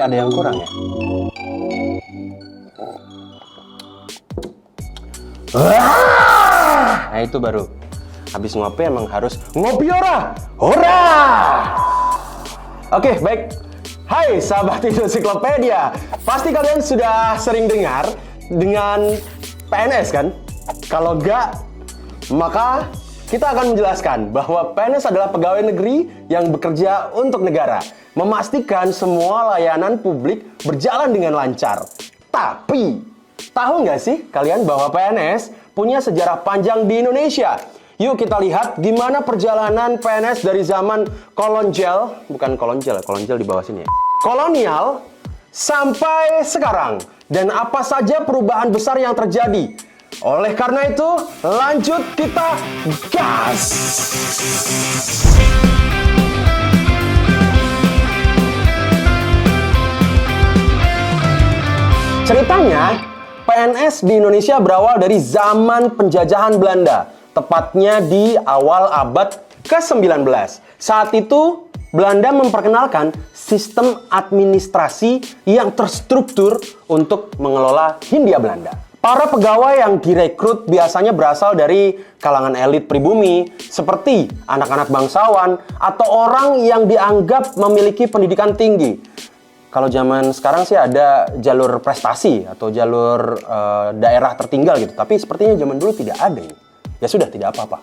Kayak ada yang kurang ya. Nah itu baru. Habis ngopi emang harus ngopi ora. Ora. Oke, baik. Hai sahabat Indosiklopedia. Pasti kalian sudah sering dengar dengan PNS kan? Kalau enggak, maka kita akan menjelaskan bahwa PNS adalah pegawai negeri yang bekerja untuk negara, memastikan semua layanan publik berjalan dengan lancar. Tapi, tahu nggak sih kalian bahwa PNS punya sejarah panjang di Indonesia? Yuk kita lihat gimana perjalanan PNS dari zaman kolonial, bukan kolonial, kolonial di bawah sini ya. Kolonial sampai sekarang. Dan apa saja perubahan besar yang terjadi. Oleh karena itu, lanjut kita gas! Ceritanya, PNS di Indonesia berawal dari zaman penjajahan Belanda, tepatnya di awal abad ke-19. Saat itu, Belanda memperkenalkan sistem administrasi yang terstruktur untuk mengelola Hindia Belanda. Para pegawai yang direkrut biasanya berasal dari kalangan elit pribumi, seperti anak-anak bangsawan atau orang yang dianggap memiliki pendidikan tinggi. Kalau zaman sekarang sih ada jalur prestasi atau jalur daerah tertinggal gitu. Tapi sepertinya zaman dulu tidak ada. Ya sudah, tidak apa-apa.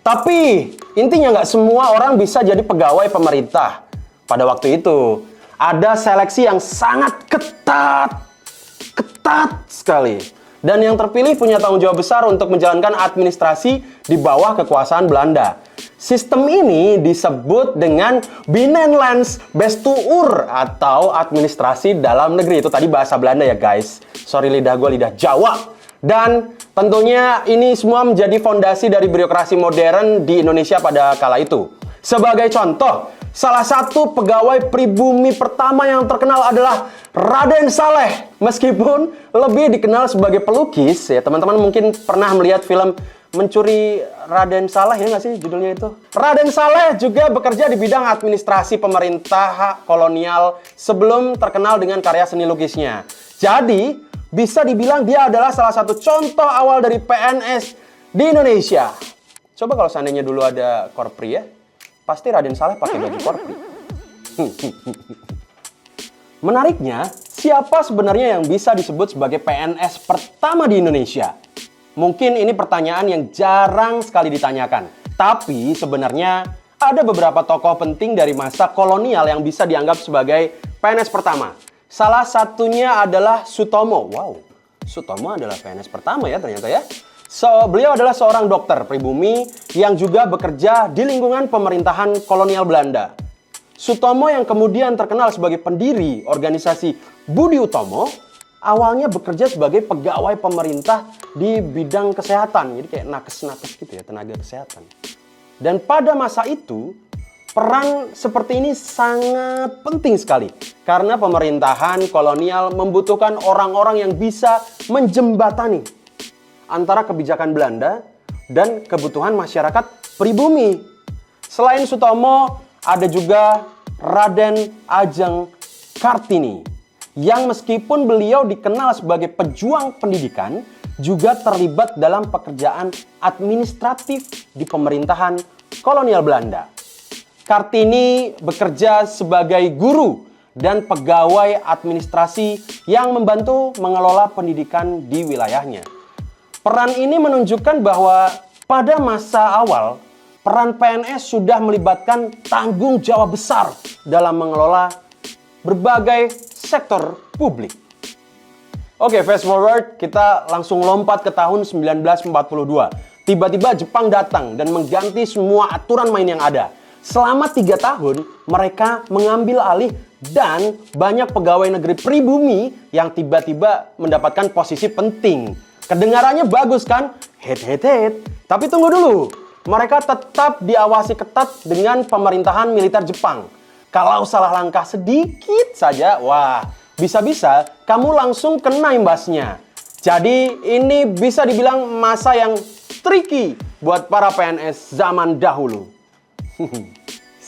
Tapi intinya nggak semua orang bisa jadi pegawai pemerintah. Pada waktu itu ada seleksi yang sangat ketat sekali. Dan yang terpilih punya tanggung jawab besar untuk menjalankan administrasi di bawah kekuasaan Belanda. Sistem ini disebut dengan Binnenlandsbestuur atau administrasi dalam negeri. Itu tadi bahasa Belanda ya guys. Sorry lidah gue lidah Jawa. Dan tentunya ini semua menjadi fondasi dari birokrasi modern di Indonesia pada kala itu. Sebagai contoh, salah satu pegawai pribumi pertama yang terkenal adalah Raden Saleh. Meskipun lebih dikenal sebagai pelukis, ya teman-teman mungkin pernah melihat film Mencuri Raden Saleh, ya nggak sih judulnya itu? Raden Saleh juga bekerja di bidang administrasi pemerintah kolonial sebelum terkenal dengan karya seni lukisnya. Jadi, bisa dibilang dia adalah salah satu contoh awal dari PNS di Indonesia. Coba kalau seandainya dulu ada Korpri ya, pasti Raden Saleh pakai baju Korpri. Menariknya, siapa sebenarnya yang bisa disebut sebagai PNS pertama di Indonesia? Mungkin ini pertanyaan yang jarang sekali ditanyakan. Tapi sebenarnya ada beberapa tokoh penting dari masa kolonial yang bisa dianggap sebagai PNS pertama. Salah satunya adalah Sutomo. Wow, Sutomo adalah PNS pertama ya ternyata ya. Beliau adalah seorang dokter pribumi yang juga bekerja di lingkungan pemerintahan kolonial Belanda. Sutomo yang kemudian terkenal sebagai pendiri organisasi Budi Utomo, awalnya bekerja sebagai pegawai pemerintah di bidang kesehatan. Jadi kayak nakes-nakes gitu ya, tenaga kesehatan. Dan pada masa itu, peran seperti ini sangat penting sekali. Karena pemerintahan kolonial membutuhkan orang-orang yang bisa menjembatani antara kebijakan Belanda dan kebutuhan masyarakat pribumi. Selain Sutomo, ada juga Raden Ajeng Kartini, yang meskipun beliau dikenal sebagai pejuang pendidikan, juga terlibat dalam pekerjaan administratif di pemerintahan kolonial Belanda. Kartini bekerja sebagai guru dan pegawai administrasi yang membantu mengelola pendidikan di wilayahnya. Peran ini menunjukkan bahwa pada masa awal, peran PNS sudah melibatkan tanggung jawab besar dalam mengelola berbagai sektor publik. Oke, fast forward, kita langsung lompat ke tahun 1942. Tiba-tiba Jepang datang dan mengganti semua aturan main yang ada. Selama 3 tahun, mereka mengambil alih dan banyak pegawai negeri pribumi yang tiba-tiba mendapatkan posisi penting. Kedengarannya bagus kan? Het. Tapi tunggu dulu. Mereka tetap diawasi ketat dengan pemerintahan militer Jepang. Kalau salah langkah sedikit saja, wah, bisa-bisa kamu langsung kena imbasnya. Jadi ini bisa dibilang masa yang tricky buat para PNS zaman dahulu.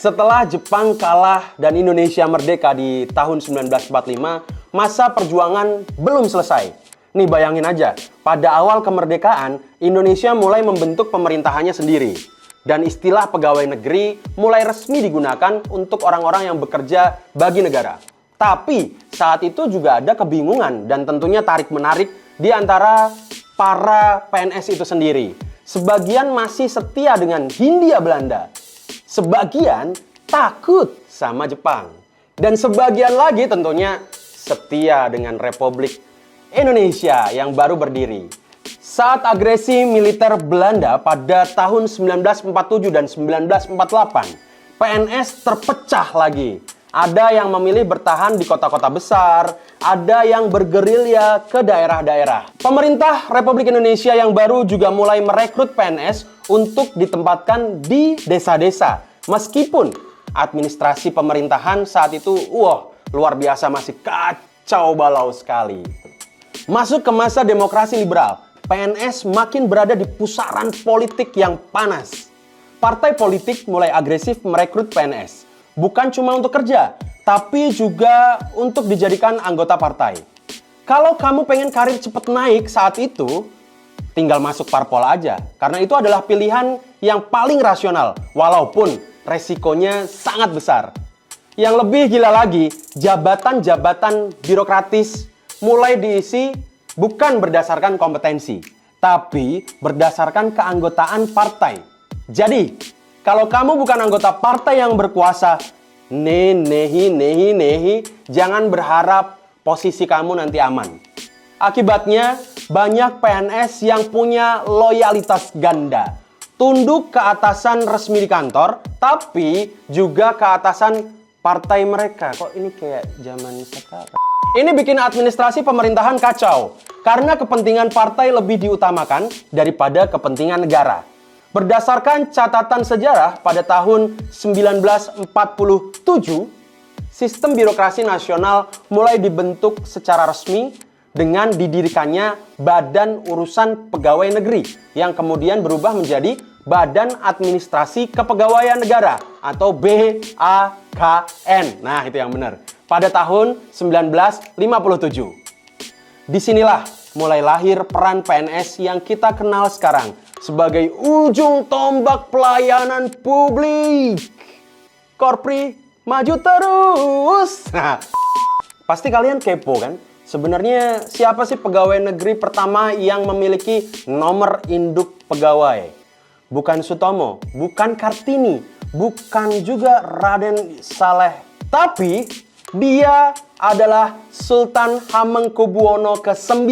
Setelah Jepang kalah dan Indonesia merdeka di tahun 1945, masa perjuangan belum selesai. Nih bayangin aja, pada awal kemerdekaan, Indonesia mulai membentuk pemerintahannya sendiri. Dan istilah pegawai negeri mulai resmi digunakan untuk orang-orang yang bekerja bagi negara. Tapi saat itu juga ada kebingungan dan tentunya tarik-menarik di antara para PNS itu sendiri. Sebagian masih setia dengan Hindia Belanda. Sebagian takut sama Jepang. Dan sebagian lagi tentunya setia dengan Republik Indonesia yang baru berdiri. Saat agresi militer Belanda pada tahun 1947 dan 1948, PNS terpecah lagi. Ada yang memilih bertahan di kota-kota besar, ada yang bergerilya ke daerah-daerah. Pemerintah Republik Indonesia yang baru juga mulai merekrut PNS untuk ditempatkan di desa-desa. Meskipun administrasi pemerintahan saat itu, luar biasa masih kacau balau sekali. Masuk ke masa demokrasi liberal, PNS makin berada di pusaran politik yang panas. Partai politik mulai agresif merekrut PNS. Bukan cuma untuk kerja, tapi juga untuk dijadikan anggota partai. Kalau kamu pengen karir cepet naik saat itu, tinggal masuk parpol aja. Karena itu adalah pilihan yang paling rasional, walaupun resikonya sangat besar. Yang lebih gila lagi, jabatan-jabatan birokratis mulai diisi bukan berdasarkan kompetensi, tapi berdasarkan keanggotaan partai. Jadi, kalau kamu bukan anggota partai yang berkuasa, jangan berharap posisi kamu nanti aman. Akibatnya, banyak PNS yang punya loyalitas ganda. Tunduk ke atasan resmi di kantor, tapi juga ke atasan partai mereka. Kok ini kayak zaman sekarang? Ini bikin administrasi pemerintahan kacau, karena kepentingan partai lebih diutamakan daripada kepentingan negara. Berdasarkan catatan sejarah pada tahun 1947, sistem birokrasi nasional mulai dibentuk secara resmi dengan didirikannya Badan Urusan Pegawai Negeri yang kemudian berubah menjadi Badan Administrasi Kepegawaian Negara atau BAKN. Nah, itu yang benar. Pada tahun 1957. Disinilah mulai lahir peran PNS yang kita kenal sekarang sebagai ujung tombak pelayanan publik. Korpri, maju terus. Nah, pasti kalian kepo kan? Sebenarnya siapa sih pegawai negeri pertama yang memiliki nomor induk pegawai? Bukan Sutomo, bukan Kartini, bukan juga Raden Saleh. Tapi dia adalah Sultan Hamengkubuwono ke-9,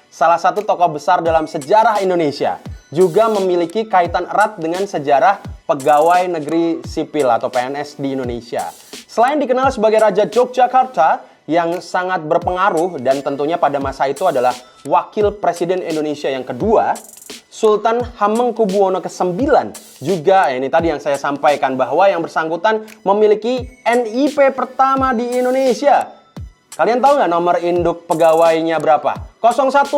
salah satu tokoh besar dalam sejarah Indonesia. Juga memiliki kaitan erat dengan sejarah pegawai negeri sipil atau PNS di Indonesia. Selain dikenal sebagai Raja Yogyakarta yang sangat berpengaruh dan tentunya pada masa itu adalah Wakil Presiden Indonesia yang kedua, Sultan Hamengkubuwono ke-9 juga, ini tadi yang saya sampaikan bahwa yang bersangkutan memiliki NIP pertama di Indonesia. Kalian tahu nggak nomor induk pegawainya berapa? 01,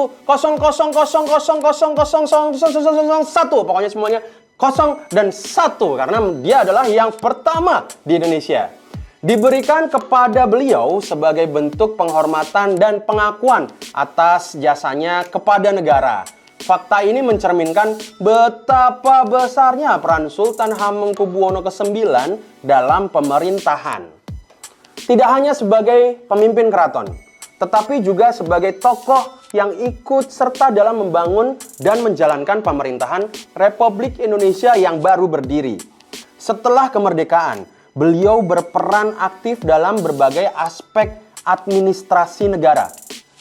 pokoknya semuanya 0 dan 1 karena dia adalah yang pertama di Indonesia. Diberikan kepada beliau sebagai bentuk penghormatan dan pengakuan atas jasanya kepada negara. Fakta ini mencerminkan betapa besarnya peran Sultan Hamengkubuwono ke-9 dalam pemerintahan. Tidak hanya sebagai pemimpin keraton, tetapi juga sebagai tokoh yang ikut serta dalam membangun dan menjalankan pemerintahan Republik Indonesia yang baru berdiri. Setelah kemerdekaan, beliau berperan aktif dalam berbagai aspek administrasi negara,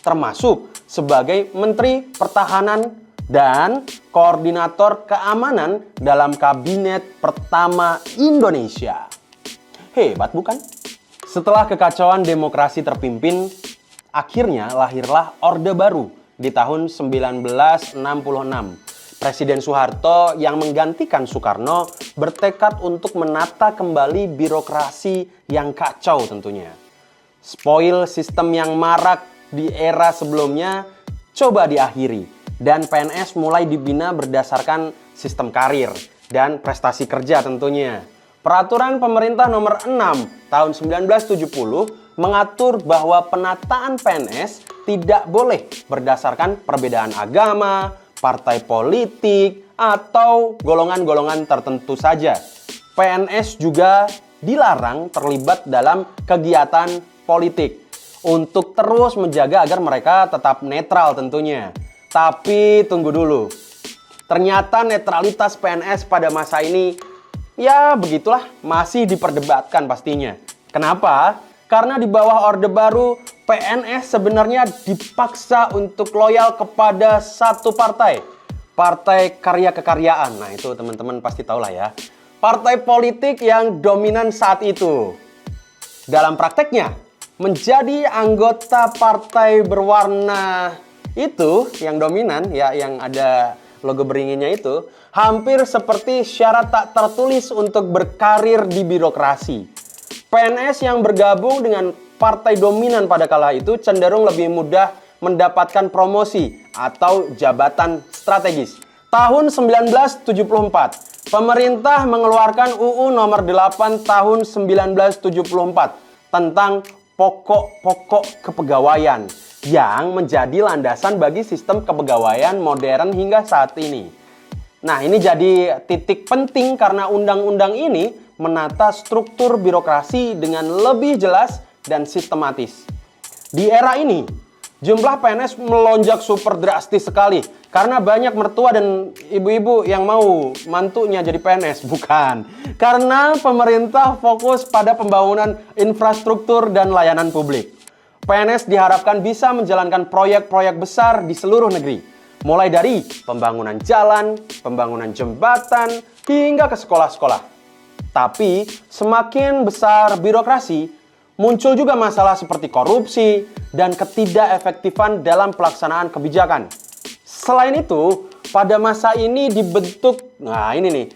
termasuk sebagai Menteri Pertahanan dan Koordinator Keamanan dalam Kabinet Pertama Indonesia. Hebat bukan? Setelah kekacauan demokrasi terpimpin, akhirnya lahirlah Orde Baru di tahun 1966. Presiden Soeharto yang menggantikan Soekarno bertekad untuk menata kembali birokrasi yang kacau tentunya. Spoil sistem yang marak di era sebelumnya coba diakhiri dan PNS mulai dibina berdasarkan sistem karir dan prestasi kerja tentunya. Peraturan Pemerintah Nomor 6 Tahun 1970 mengatur bahwa penataan PNS tidak boleh berdasarkan perbedaan agama, partai politik, atau golongan-golongan tertentu saja. PNS juga dilarang terlibat dalam kegiatan politik untuk terus menjaga agar mereka tetap netral tentunya. Tapi tunggu dulu. Ternyata netralitas PNS pada masa ini ya begitulah, masih diperdebatkan pastinya. Kenapa? Karena di bawah Orde Baru, PNS sebenarnya dipaksa untuk loyal kepada satu partai. Partai Karya Kekaryaan. Nah itu teman-teman pasti tahu lah ya. Partai politik yang dominan saat itu. Dalam prakteknya, menjadi anggota partai berwarna itu yang dominan, ya yang ada logo beringinnya itu, hampir seperti syarat tak tertulis untuk berkarir di birokrasi. PNS yang bergabung dengan partai dominan pada kala itu cenderung lebih mudah mendapatkan promosi atau jabatan strategis. Tahun 1974, pemerintah mengeluarkan UU Nomor 8 Tahun 1974 tentang pokok-pokok kepegawaian yang menjadi landasan bagi sistem kepegawaian modern hingga saat ini. Nah, ini jadi titik penting karena undang-undang ini menata struktur birokrasi dengan lebih jelas dan sistematis. Di era ini, jumlah PNS melonjak super drastis sekali karena banyak mertua dan ibu-ibu yang mau mantunya jadi PNS. Bukan, karena pemerintah fokus pada pembangunan infrastruktur dan layanan publik. PNS diharapkan bisa menjalankan proyek-proyek besar di seluruh negeri, mulai dari pembangunan jalan, pembangunan jembatan, hingga ke sekolah-sekolah. Tapi semakin besar birokrasi, muncul juga masalah seperti korupsi dan ketidakefektifan dalam pelaksanaan kebijakan. Selain itu, pada masa ini dibentuk, nah ini nih,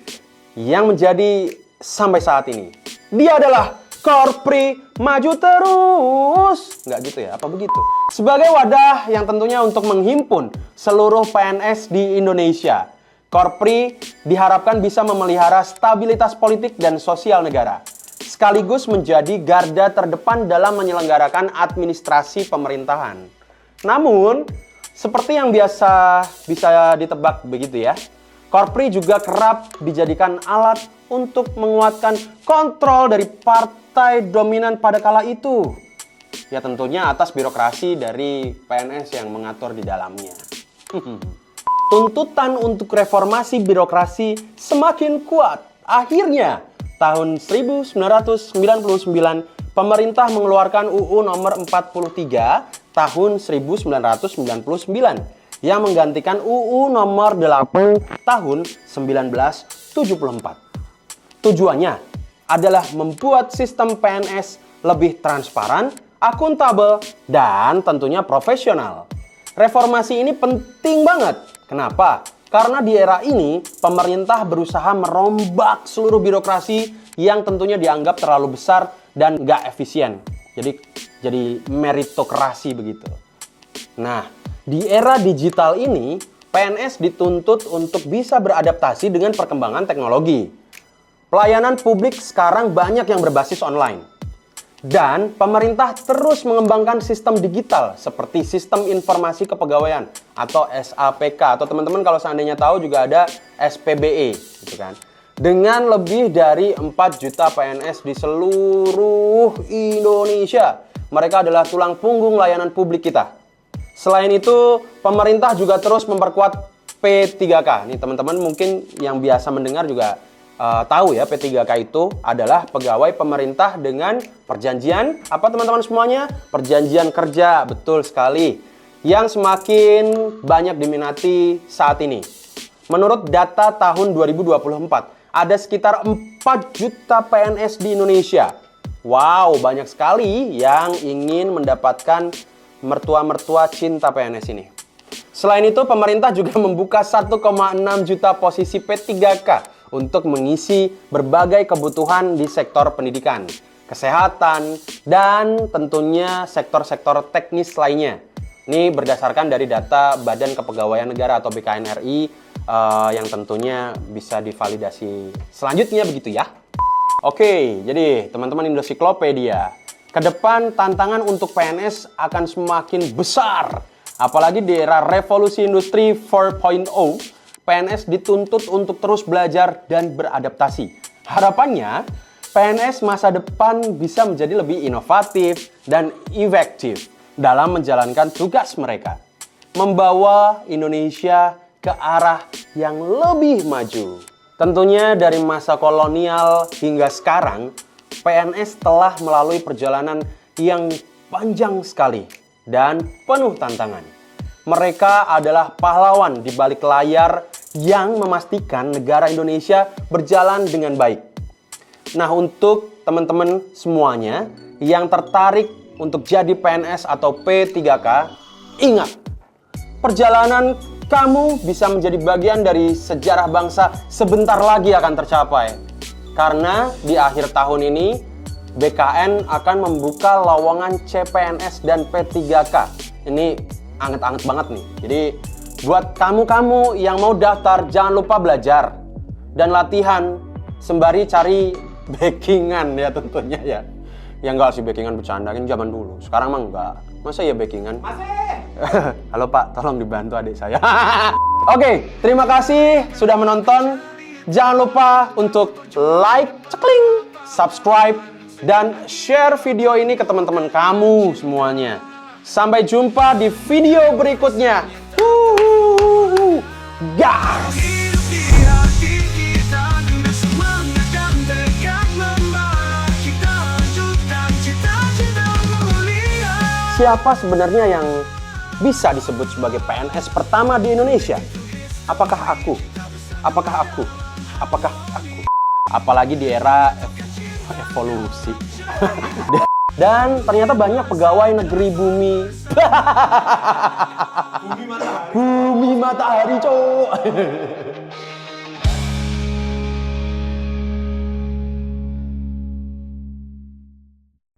yang menjadi sampai saat ini. Dia adalah Korpri Maju Terus. Nggak gitu ya, apa begitu? Sebagai wadah yang tentunya untuk menghimpun seluruh PNS di Indonesia. Korpri diharapkan bisa memelihara stabilitas politik dan sosial negara, sekaligus menjadi garda terdepan dalam menyelenggarakan administrasi pemerintahan. Namun, seperti yang biasa bisa ditebak begitu ya, Korpri juga kerap dijadikan alat untuk menguatkan kontrol dari partai dominan pada kala itu. Ya tentunya atas birokrasi dari PNS yang mengatur di dalamnya. Tuntutan untuk reformasi birokrasi semakin kuat. Akhirnya, tahun 1999, pemerintah mengeluarkan UU Nomor 43 Tahun 1999 yang menggantikan UU Nomor 8 Tahun 1974. Tujuannya adalah membuat sistem PNS lebih transparan, akuntabel, dan tentunya profesional. Reformasi ini penting banget. Kenapa? Karena di era ini, pemerintah berusaha merombak seluruh birokrasi yang tentunya dianggap terlalu besar dan nggak efisien. Jadi meritokrasi begitu. Nah, di era digital ini, PNS dituntut untuk bisa beradaptasi dengan perkembangan teknologi. Pelayanan publik sekarang banyak yang berbasis online. Dan pemerintah terus mengembangkan sistem digital seperti Sistem Informasi Kepegawaian atau SAPK, atau teman-teman kalau seandainya tahu juga ada SPBE gitu kan. Dengan lebih dari 4 juta PNS di seluruh Indonesia. Mereka adalah tulang punggung layanan publik kita. Selain itu, pemerintah juga terus memperkuat P3K. Nih teman-teman mungkin yang biasa mendengar juga tahu ya, P3K itu adalah pegawai pemerintah dengan perjanjian, apa teman-teman semuanya? Perjanjian kerja, betul sekali. Yang semakin banyak diminati saat ini. Menurut data tahun 2024, ada sekitar 4 juta PNS di Indonesia. Wow, banyak sekali yang ingin mendapatkan mertua-mertua cinta PNS ini. Selain itu, pemerintah juga membuka 1,6 juta posisi P3K untuk mengisi berbagai kebutuhan di sektor pendidikan, kesehatan, dan tentunya sektor-sektor teknis lainnya. Ini berdasarkan dari data Badan Kepegawaian Negara atau BKNRI yang tentunya bisa divalidasi selanjutnya begitu ya. Oke, jadi teman-teman Indosiklopedia, ke depan tantangan untuk PNS akan semakin besar. Apalagi di era revolusi industri 4.0, PNS dituntut untuk terus belajar dan beradaptasi. Harapannya, PNS masa depan bisa menjadi lebih inovatif dan efektif dalam menjalankan tugas mereka, membawa Indonesia ke arah yang lebih maju. Tentunya dari masa kolonial hingga sekarang, PNS telah melalui perjalanan yang panjang sekali dan penuh tantangan. Mereka adalah pahlawan di balik layar yang memastikan negara Indonesia berjalan dengan baik. Nah, untuk teman-teman semuanya yang tertarik untuk jadi PNS atau P3K, ingat, perjalanan kamu bisa menjadi bagian dari sejarah bangsa sebentar lagi akan tercapai. Karena di akhir tahun ini, BKN akan membuka lowongan CPNS dan P3K. Ini anget-anget banget nih. Jadi, buat kamu-kamu yang mau daftar, jangan lupa belajar dan latihan sembari cari backingan ya tentunya ya. Ya enggak sih, backingan bercanda, kan zaman dulu. Sekarang mah enggak. Masa ya backingan? Masih! Halo Pak, tolong dibantu adik saya. Oke, terima kasih sudah menonton. Jangan lupa untuk like, cekling, subscribe, dan share video ini ke teman-teman kamu semuanya. Sampai jumpa di video berikutnya. Guys! Siapa sebenarnya yang bisa disebut sebagai PNS pertama di Indonesia? Apakah aku? Apakah aku? Apakah aku? Apalagi di era evolusi. Dan ternyata banyak pegawai negeri bumi. Bumi matahari, cowok.